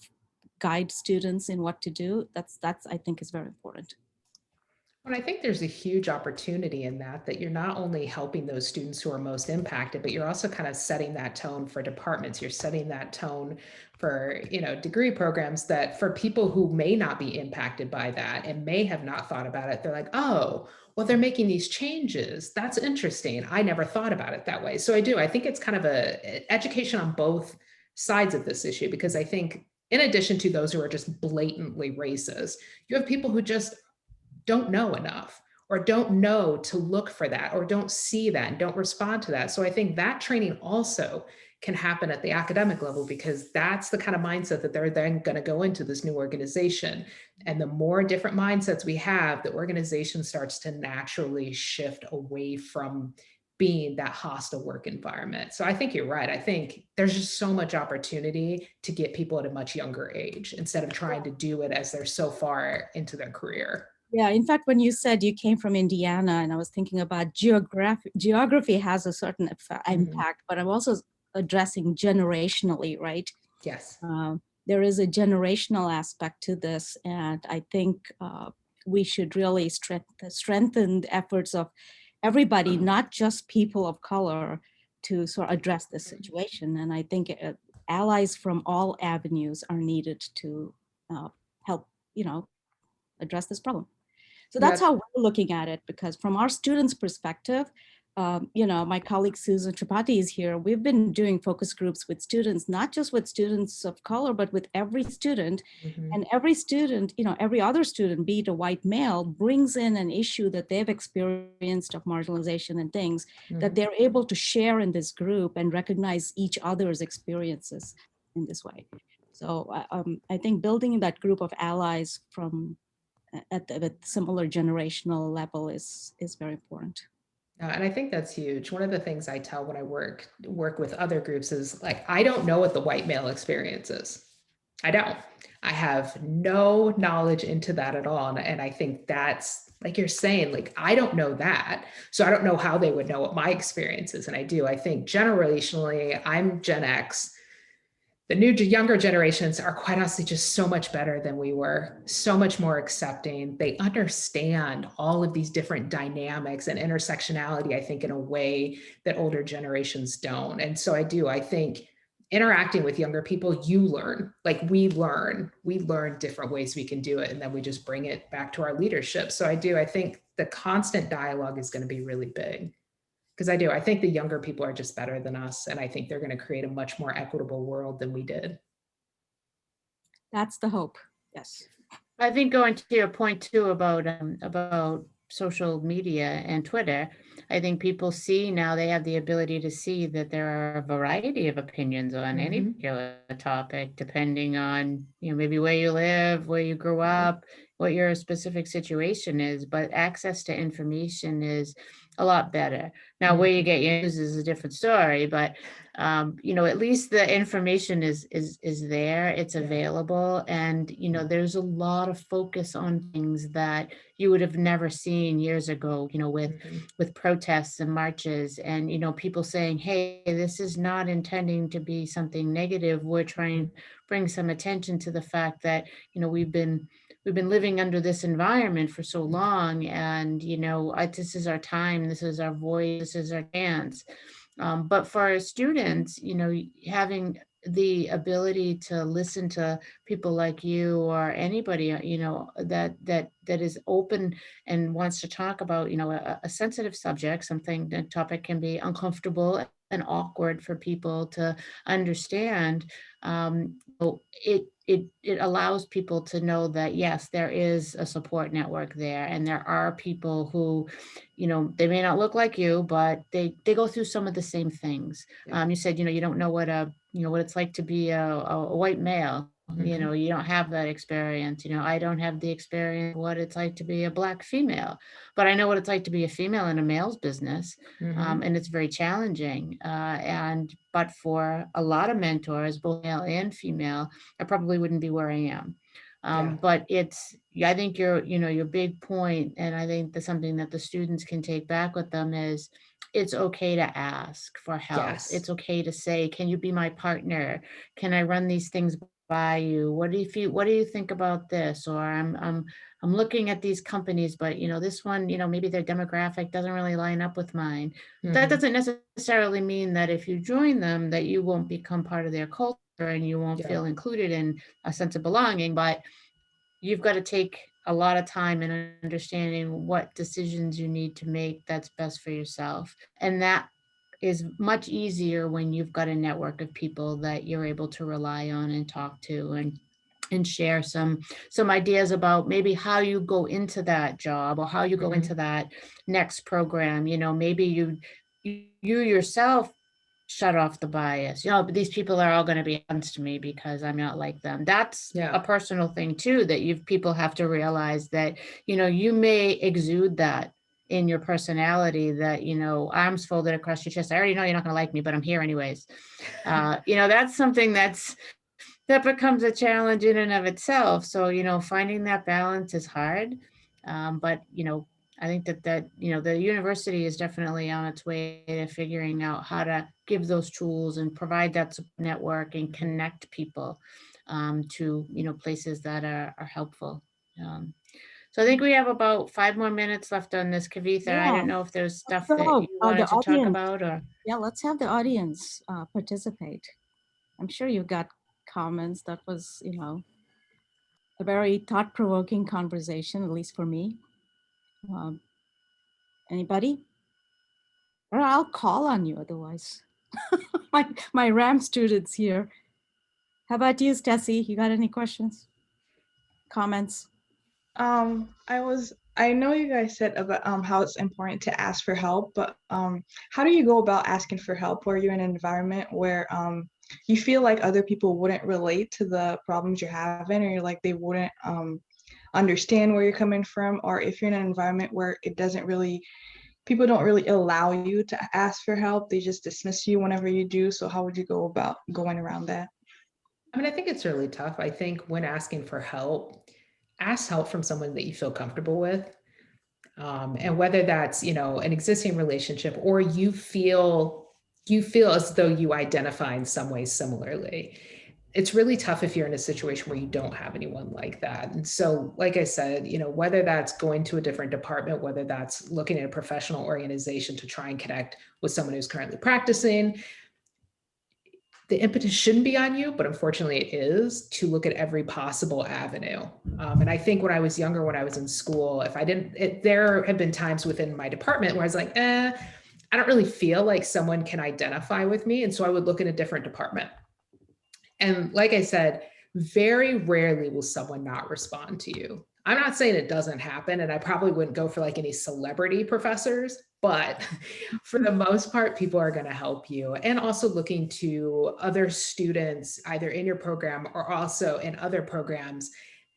guide students in what to do, that's I think is very important. And I think there's a huge opportunity in that you're not only helping those students who are most impacted, but you're also kind of setting that tone for departments. You're setting that tone for, you know, degree programs, that for people who may not be impacted by that and may have not thought about it, they're like, oh, well, they're making these changes. That's interesting. I never thought about it that way. So I think it's kind of a education on both sides of this issue, because I think in addition to those who are just blatantly racist, you have people who just don't know enough or don't know to look for that or don't see that and don't respond to that. So I think that training also can happen at the academic level, because that's the kind of mindset that they're then going to go into this new organization. And the more different mindsets we have, the organization starts to naturally shift away from being that hostile work environment. So I think you're right. I think there's just so much opportunity to get people at a much younger age instead of trying to do it as they're so far into their career. Yeah, in fact, when you said you came from Indiana, and I was thinking about geography has a certain impact, but I'm also addressing generationally, right? Yes. There is a generational aspect to this, and I think we should really strengthen the efforts of everybody, not just people of color, to sort of address this situation. And I think allies from all avenues are needed to help, you know, address this problem. So that's how we're looking at it, because from our students' perspective, you know, my colleague Susan Tripathi is here. We've been doing focus groups with students, not just with students of color, but with every student. And every student, you know, every other student, be it a white male, brings in an issue that they've experienced of marginalization and things that they're able to share in this group and recognize each other's experiences in this way. So I think building that group of allies from at the similar generational level is very important. And I think that's huge. One of the things I tell when I work with other groups is like, I don't know what the white male experience is. I don't. I have no knowledge into that at all. And I think that's, like you're saying, like, I don't know that. So I don't know how they would know what my experience is. And I do. I think generationally, I'm Gen X. younger generations are quite honestly just so much better than we were, so much more accepting. They understand all of these different dynamics and intersectionality, I think, in a way that older generations don't. And so I think interacting with younger people, you learn, like we learn different ways we can do it. And then we just bring it back to our leadership. So I think the constant dialogue is going to be really big. Because I think the younger people are just better than us. And I think they're going to create a much more equitable world than we did. That's the hope. Yes. I think going to your point too about social media and Twitter, I think people see now, they have the ability to see that there are a variety of opinions on any particular topic, depending on, maybe where you live, where you grew up, what your specific situation is, but access to information is a lot better. Now, where you get your news is a different story, but at least the information is there, it's available. And, there's a lot of focus on things that you would have never seen years ago, with protests and marches and, people saying, hey, this is not intending to be something negative. We're trying to bring some attention to the fact that, we've been living under this environment for so long, and this is our time, this is our voice, this is our chance. But for our students, having the ability to listen to people like you or anybody, that is open and wants to talk about, a sensitive subject, the topic can be uncomfortable and awkward for people to understand. It allows people to know that, yes, there is a support network there, and there are people who, they may not look like you, but they go through some of the same things. You said, you don't know what it's like to be a white male. You don't have that experience. I don't have the experience what it's like to be a Black female, but I know what it's like to be a female in a male's business. And it's very challenging. But for a lot of mentors, both male and female, I probably wouldn't be where I am. But I think your big point, and I think that's something that the students can take back with them, is it's okay to ask for help. Yes. It's okay to say, can you be my partner? Can I run these things by you? What do you think about this? Or I'm looking at these companies, but this one, maybe their demographic doesn't really line up with mine. That doesn't necessarily mean that if you join them, that you won't become part of their culture and you won't feel included in a sense of belonging, but you've got to take a lot of time in understanding what decisions you need to make that's best for yourself. And that is much easier when you've got a network of people that you're able to rely on and talk to and share some ideas about maybe how you go into that job or how you go into that next program. Maybe you yourself shut off the bias, but these people are all going to be against me because I'm not like them. That's a personal thing too, that people have to realize that, you may exude that in your personality, that, arms folded across your chest. I already know you're not going to like me, but I'm here anyways. That's something that becomes a challenge in and of itself. So, finding that balance is hard. But, I think that the university is definitely on its way to figuring out how to give those tools and provide that network and connect people to, places that are helpful. So I think we have about 5 more minutes left on this, Kavitha. I don't know if there's stuff that you wanted to talk about, or. Yeah, let's have the audience participate. I'm sure you've got comments. That was, a very thought-provoking conversation, at least for me. Anybody? Or I'll call on you otherwise. my RAM students here. How about you, Stacy? You got any questions? Comments? I know you guys said about how it's important to ask for help, but how do you go about asking for help? Were you in an environment where you feel like other people wouldn't relate to the problems you're having, or you're like they wouldn't understand where you're coming from, or if you're in an environment where people don't really allow you to ask for help, they just dismiss you whenever you do. So how would you go about going around that? I mean, I think it's really tough. I think when asking for help, ask help from someone that you feel comfortable with. And whether that's, an existing relationship, or you feel as though you identify in some ways similarly. it's really tough if you're in a situation where you don't have anyone like that. And so, like I said, you know, whether that's going to a different department, whether that's looking at a professional organization to try and connect with someone who's currently practicing, the impetus shouldn't be on you, but unfortunately it is, to look at every possible avenue. And I think when I was younger, when I was in school, if I didn't, there have been times within my department where I was like, I don't really feel like someone can identify with me. And so I would look in a different department. And like I said, very rarely will someone not respond to you. I'm not saying it doesn't happen, and I probably wouldn't go for like any celebrity professors, but for the most part, people are going to help you. And also looking to other students, either in your program or also in other programs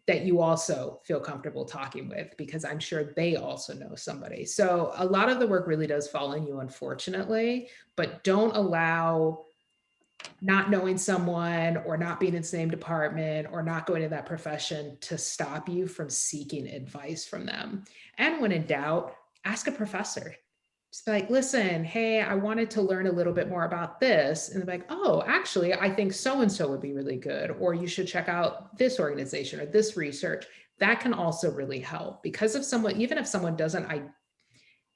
that you also feel comfortable talking with, because I'm sure they also know somebody. So a lot of the work really does fall on you, unfortunately, but don't allow not knowing someone or not being in the same department or not going to that profession to stop you from seeking advice from them. And when in doubt, ask a professor. Just be like, listen, hey, I wanted to learn a little bit more about this. And they're like, oh, actually, I think so-and-so would be really good. Or you should check out this organization or this research. That can also really help, because if someone, even if someone doesn't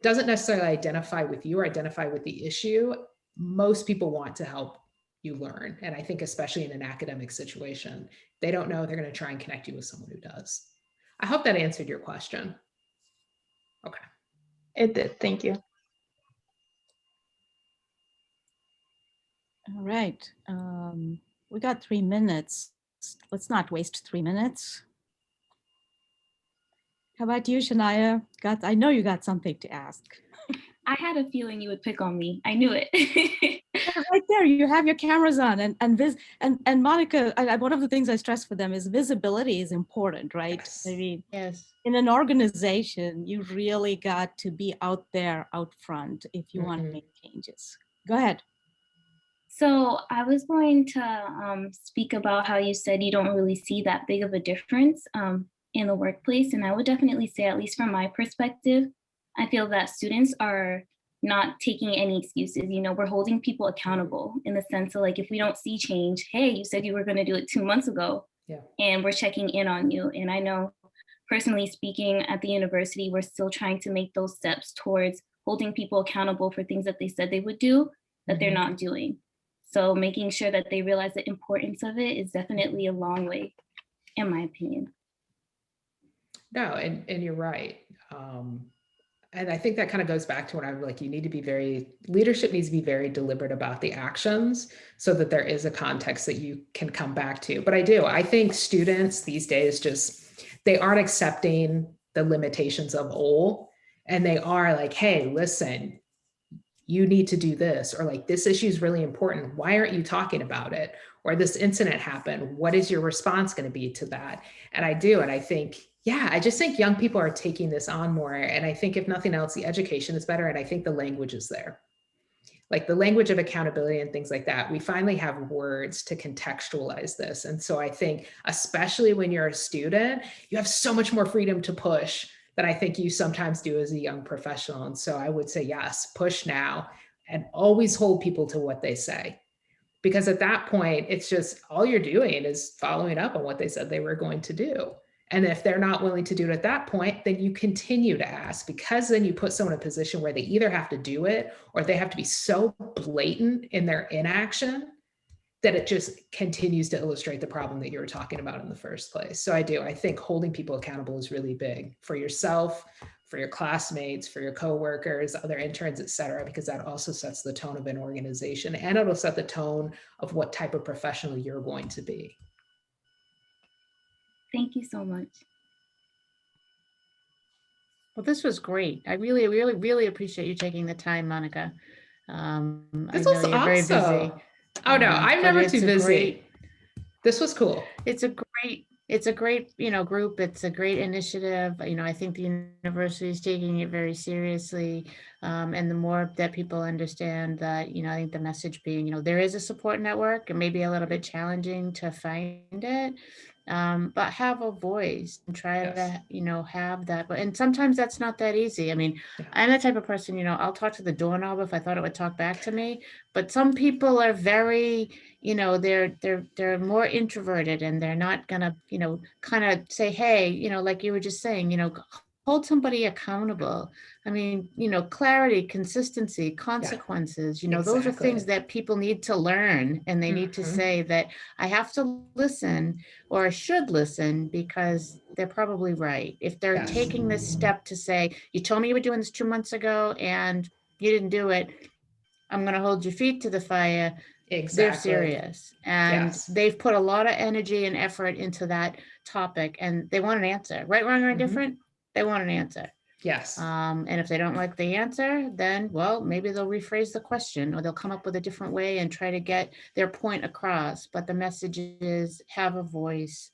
necessarily identify with you or identify with the issue, most people want to help you learn. And I think especially in an academic situation, they don't know, they're going to try and connect you with someone who does. I hope that answered your question. Okay. It did. Thank you. All right. We got 3 minutes. Let's not waste 3 minutes. How about you, Shania? I know you got something to ask. I had a feeling you would pick on me. I knew it. Right there, you have your cameras on, and Monica, one of the things I stress for them is visibility is important, right? Yes. I mean, Yes. in an organization, you really got to be out there, out front, if you want to make changes. Go ahead. So I was going to speak about how you said you don't really see that big of a difference in the workplace. And I would definitely say, at least from my perspective, I feel that students are not taking any excuses. You know, we're holding people accountable in the sense of, like, if we don't see change, hey, you said you were going to do it 2 months ago, and we're checking in on you. And I know, personally speaking, at the university, we're still trying to make those steps towards holding people accountable for things that they said they would do that they're not doing. So making sure that they realize the importance of it is definitely a long way, in my opinion. No, and you're right. And I think that kind of goes back to when I'm like, leadership needs to be very deliberate about the actions so that there is a context that you can come back to. But I think students these days they aren't accepting the limitations of old, and they are like, hey, listen, you need to do this, or like, this issue is really important. Why aren't you talking about it? Or this incident happened. What is your response going to be to that? And I think, I just think young people are taking this on more. And I think if nothing else, the education is better. And I think the language is there. Like the language of accountability and things like that. We finally have words to contextualize this. And so I think, especially when you're a student, you have so much more freedom to push that I think you sometimes do as a young professional. And so I would say, yes, push now, and always hold people to what they say. Because at that point, it's just all you're doing is following up on what they said they were going to do. And if they're not willing to do it at that point, then you continue to ask, because then you put someone in a position where they either have to do it or they have to be so blatant in their inaction that it just continues to illustrate the problem that you were talking about in the first place. So I think holding people accountable is really big for yourself, for your classmates, for your coworkers, other interns, et cetera, because that also sets the tone of an organization, and it'll set the tone of what type of professional you're going to be. Thank you so much. Well, this was great. I really, really, really appreciate you taking the time, Monica. This was awesome. Very busy. Oh no, I'm never too busy. This was cool. It's a great, group. It's a great initiative. I think the university is taking it very seriously. And the more that people understand that, I think the message being, there is a support network. It may be a little bit challenging to find it, but have a voice and try Yes. to, you know, have that. But and sometimes that's not that easy. I mean, Yeah. I'm the type of person, you know, I'll talk to the doorknob if I thought it would talk back to me. But some people are very, you know, they're more introverted and they're not gonna, you know, kind of say, hey, you know, like you were just saying, you know, hold somebody accountable. I mean, you know, clarity, consistency, consequences, you know, those are things Exactly. that people need to learn, and they need to Mhm. say that I have to listen or I should listen because they're probably right. If they're Yes. taking this step to say, you told me you were doing this 2 months ago and you didn't do it, I'm going to hold your feet to the fire. They're Exactly. serious, and Yes. they've put a lot of energy and effort into that topic, and they want an answer. Right, wrong, or Mhm. indifferent, they want an answer. Yes. And if they don't like the answer, then, well, maybe they'll rephrase the question or they'll come up with a different way and try to get their point across. But the message is have a voice,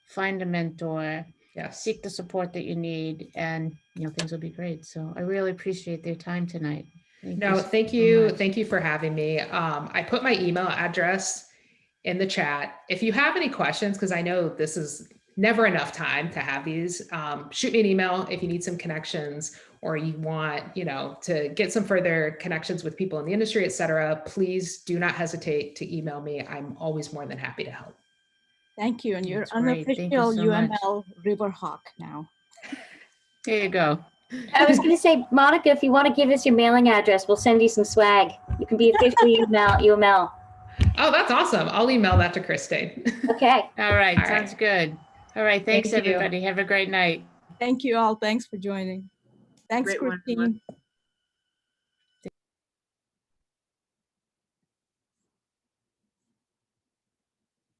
find a mentor, Yes. seek the support that you need, and, you know, things will be great. So I really appreciate their time tonight. No, thank so you. much. Thank you for having me. I put my email address in the chat. If you have any questions, because I know this is never enough time to have these, shoot me an email if you need some connections or you want, you know, to get some further connections with people in the industry, et cetera. Please do not hesitate to email me. I'm always more than happy to help. Thank you. And you're That's great. Thank you unofficial so much. UML Riverhawk now. There you go. I was going to say, Monica, if you want to give us your mailing address, we'll send you some swag. You can be officially UML. Oh, that's awesome. I'll email that to Christine. Okay. All right. All Sounds right. good. All right. Thanks, Thank you. everybody. Have a great night. Thank you all. Thanks for joining. Thanks, Great one. Christine.